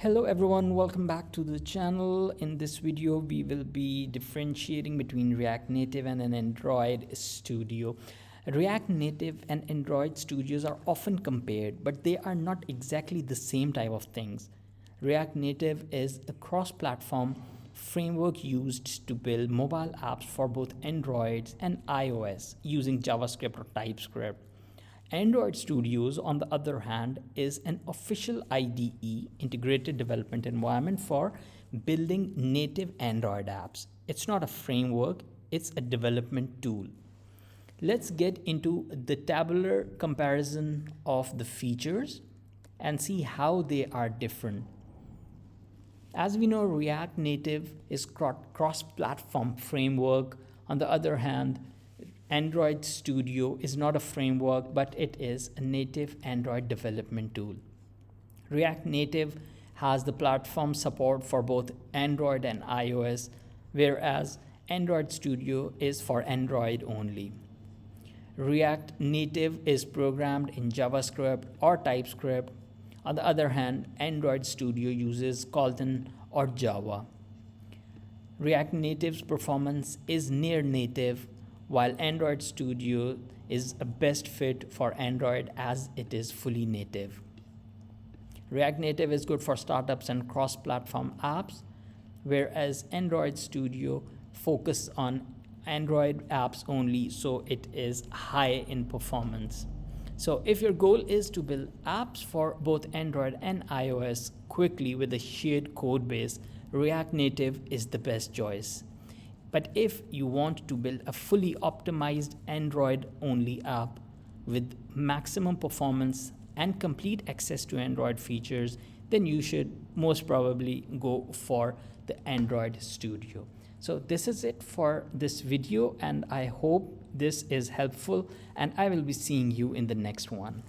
Hello everyone, welcome back to the channel. In this video we will be differentiating between React Native and an Android Studio. React Native and Android Studios are often compared, but they are not exactly the same type of things. React Native is a cross-platform framework used to build mobile apps for both Android and iOS using JavaScript or TypeScript. Android Studios, on the other hand, is an official IDE, integrated development environment for building native Android apps. It's not a framework, it's a development tool. Let's get into the tabular comparison of the features and see how they are different. As we know, React Native is cross-platform framework. On the other hand, Android Studio is not a framework, but it is a native Android development tool. React Native has the platform support for both Android and iOS, whereas Android Studio is for Android only. React Native is programmed in JavaScript or TypeScript. On the other hand, Android Studio uses Kotlin or Java. React Native's performance is near native, while Android Studio is a best fit for Android as it is fully native. React Native is good for startups and cross-platform apps, whereas Android Studio focuses on Android apps only, so it is high in performance. So if your goal is to build apps for both Android and iOS quickly with a shared code base, React Native is the best choice. But if you want to build a fully optimized Android-only app with maximum performance and complete access to Android features, then you should most probably go for the Android Studio. So this is it for this video, and I hope this is helpful, and I will be seeing you in the next one.